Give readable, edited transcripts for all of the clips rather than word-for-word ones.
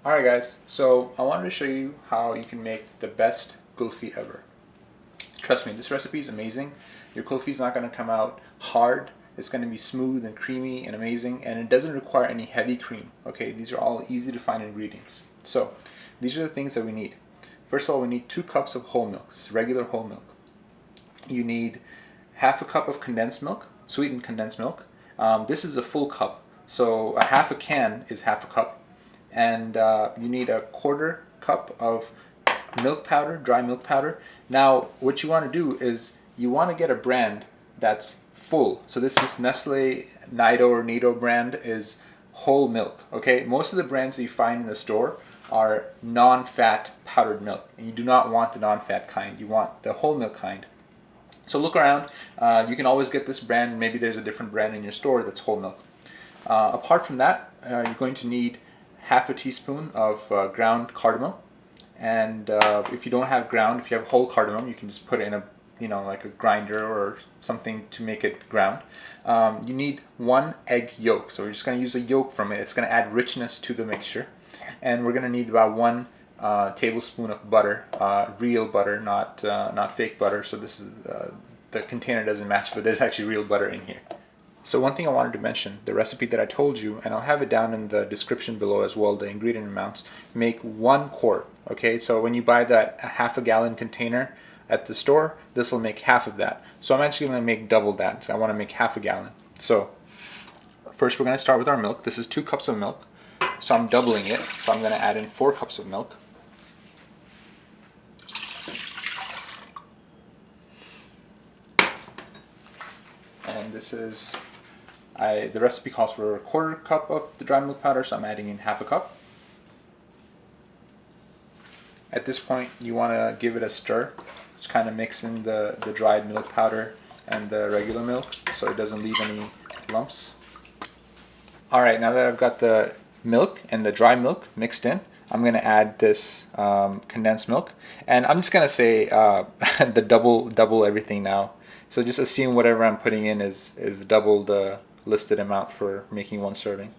Alright guys, so I wanted to show you how you can make the best kulfi ever. Trust me, this recipe is amazing. Your kulfi is not going to come out hard. It's going to be smooth and creamy and amazing, and it doesn't require any heavy cream. Okay, these are all easy to find ingredients. So these are the things that we need. First of all, we need 2 cups of whole milk. This is regular whole milk. You need half a cup of condensed milk, sweetened condensed milk. This is a full cup, so a half a can is half a cup. And you need a 1/4 cup of milk powder, dry milk powder. Now, what you want to do is you want to get a brand that's full. So this Nestle Nido or Nido brand is whole milk. Okay, most of the brands that you find in the store are non-fat powdered milk, and you do not want the non-fat kind. You want the whole milk kind. So look around. You can always get this brand. Maybe there's a different brand in your store that's whole milk. Apart from that, you're going to need half a teaspoon of ground cardamom, and if you don't have ground, if you have whole cardamom, you can just put it in a like a grinder or something to make it ground. You need 1 egg yolk, so we're just going to use the yolk from it. It's going to add richness to the mixture, and we're going to need about 1 tablespoon of butter, real butter, not fake butter. So this is the container doesn't match, but there's actually real butter in here. So one thing I wanted to mention, the recipe that I told you, and I'll have it down in the description below as well, the ingredient amounts, make 1 quart, okay? So when you buy that half a gallon container at the store, this will make half of that. So I'm actually going to make double that. So I want to make half a gallon. So first we're going to start with our milk. This is 2 cups of milk. So I'm doubling it. So I'm going to add in 4 cups of milk. And this is the recipe calls for a 1/4 cup of the dry milk powder, so I'm adding in half a cup. At this point, you want to give it a stir. Just kind of mix in the dried milk powder and the regular milk so it doesn't leave any lumps. Alright, now that I've got the milk and the dry milk mixed in, I'm going to add this condensed milk. And I'm just going to say the double everything now. So just assume whatever I'm putting in is double the listed amount for making 1 serving.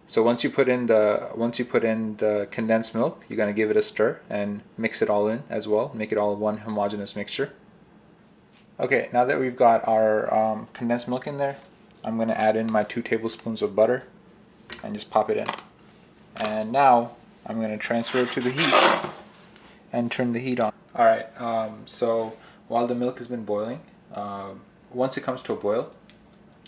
So once you put in the condensed milk, you're going to give it a stir and mix it all in as well. Make it all one homogeneous mixture. Okay, now that we've got our condensed milk in there, I'm going to add in my 2 tablespoons of butter and just pop it in. And now I'm going to transfer it to the heat and turn the heat on. Alright, so while the milk has been boiling, once it comes to a boil,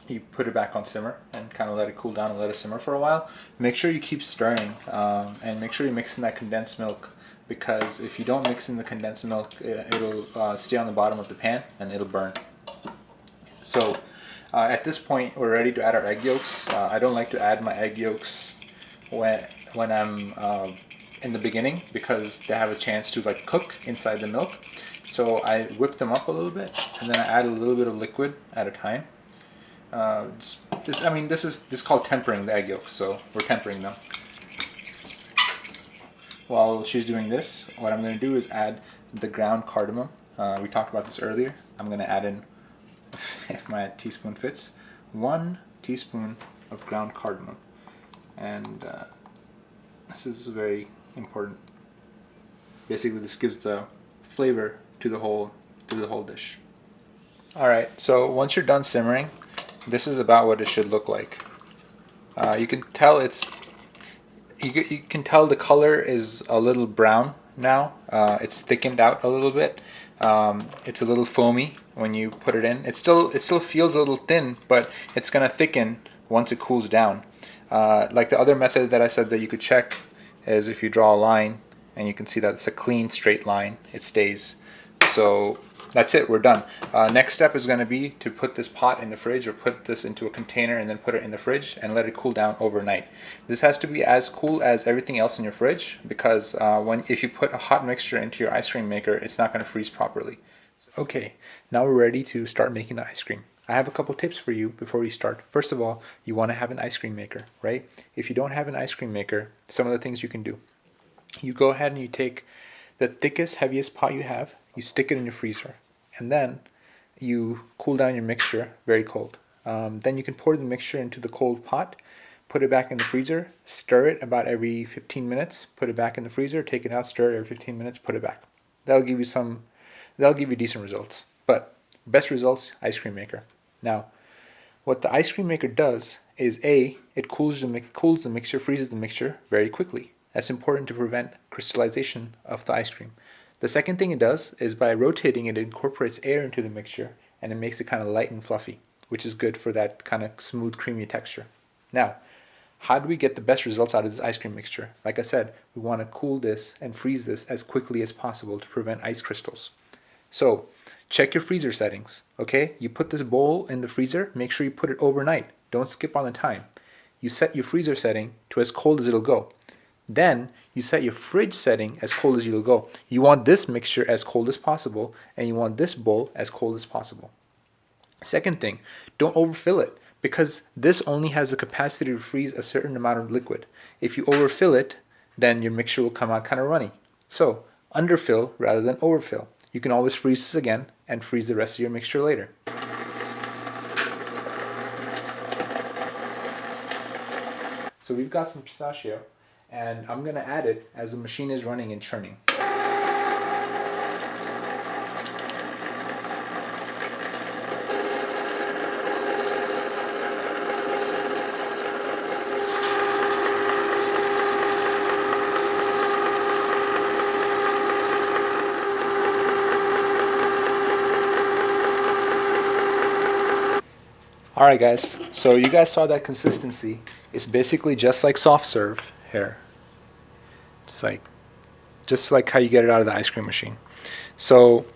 you put it back on simmer and kind of let it cool down and let it simmer for a while. Make sure you keep stirring and make sure you mix in that condensed milk, because if you don't mix in the condensed milk, it'll stay on the bottom of the pan and it'll burn. So at this point, we're ready to add our egg yolks. I don't like to add my egg yolks when I'm in the beginning, because they have a chance to like cook inside the milk. So I whip them up a little bit, and then I add a little bit of liquid at a time. This is called tempering the egg yolks, so we're tempering them. While she's doing this, what I'm going to do is add the ground cardamom. We talked about this earlier. I'm going to add in, if my teaspoon fits, 1 teaspoon of ground cardamom, and this is very important. Basically, this gives the flavor to the whole dish. All right, so once you're done simmering, this is about what it should look like. You can tell you can tell the color is a little brown now. It's thickened out a little bit. It's a little foamy when you put it in. It still feels a little thin, but it's gonna thicken once it cools down. Like the other method that I said that you could check is if you draw a line and you can see that it's a clean straight line, it stays. So that's it, we're done. Next step is going to be to put this pot in the fridge, or put this into a container and then put it in the fridge and let it cool down overnight. This has to be as cool as everything else in your fridge, because if you put a hot mixture into your ice cream maker, it's not going to freeze properly. Okay, now we're ready to start making the ice cream. I have a couple tips for you before you start. First of all, you want to have an ice cream maker, right? If you don't have an ice cream maker, some of the things you can do. You go ahead and you take the thickest, heaviest pot you have, you stick it in your freezer, and then you cool down your mixture very cold. Then you can pour the mixture into the cold pot, put it back in the freezer, stir it about every 15 minutes, put it back in the freezer, take it out, stir it every 15 minutes, put it back. That'll give you decent results. But best results, ice cream maker. Now, what the ice cream maker does is it cools the mixture, freezes the mixture very quickly. That's important to prevent crystallization of the ice cream. The second thing it does is by rotating it incorporates air into the mixture and it makes it kind of light and fluffy, which is good for that kind of smooth, creamy texture. Now, how do we get the best results out of this ice cream mixture? Like I said, we want to cool this and freeze this as quickly as possible to prevent ice crystals. So, check your freezer settings, okay? You put this bowl in the freezer, make sure you put it overnight. Don't skip on the time. You set your freezer setting to as cold as it'll go. Then, you set your fridge setting as cold as you'll go. You want this mixture as cold as possible, and you want this bowl as cold as possible. Second thing, don't overfill it, because this only has the capacity to freeze a certain amount of liquid. If you overfill it, then your mixture will come out kind of runny. So, underfill rather than overfill. You can always freeze this again and freeze the rest of your mixture later. So we've got some pistachio, and I'm going to add it as the machine is running and churning. Alright guys, so you guys saw that consistency. It's basically just like soft serve here. It's just like how you get it out of the ice cream machine. So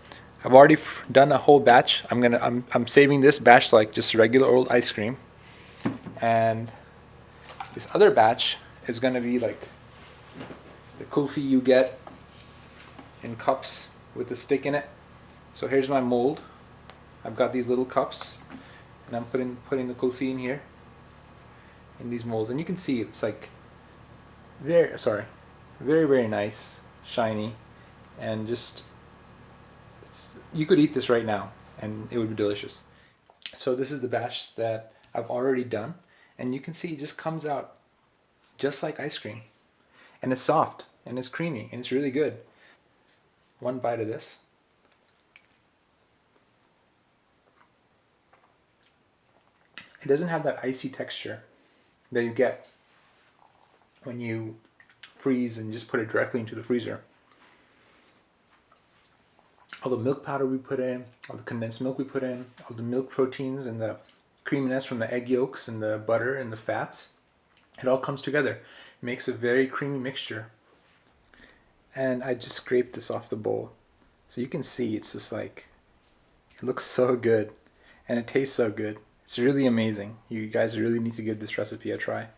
I've already done a whole batch. I'm saving this batch like just regular old ice cream, and this other batch is gonna be like the kulfi you get in cups with a stick in it. So here's my mold. I've got these little cups, and I'm putting the kulfi in here in these molds, and you can see it's like very nice, shiny, and just you could eat this right now and it would be delicious. So this is the batch that I've already done, and you can see it just comes out just like ice cream, and it's soft and it's creamy and it's really good. One bite of this. It doesn't have that icy texture that you get when you freeze and just put it directly into the freezer. All the milk powder we put in, all the condensed milk we put in, all the milk proteins and the creaminess from the egg yolks and the butter and the fats, it all comes together. It makes a very creamy mixture. And I just scraped this off the bowl. So you can see it's just like, it looks so good and it tastes so good. It's really amazing. You guys really need to give this recipe a try.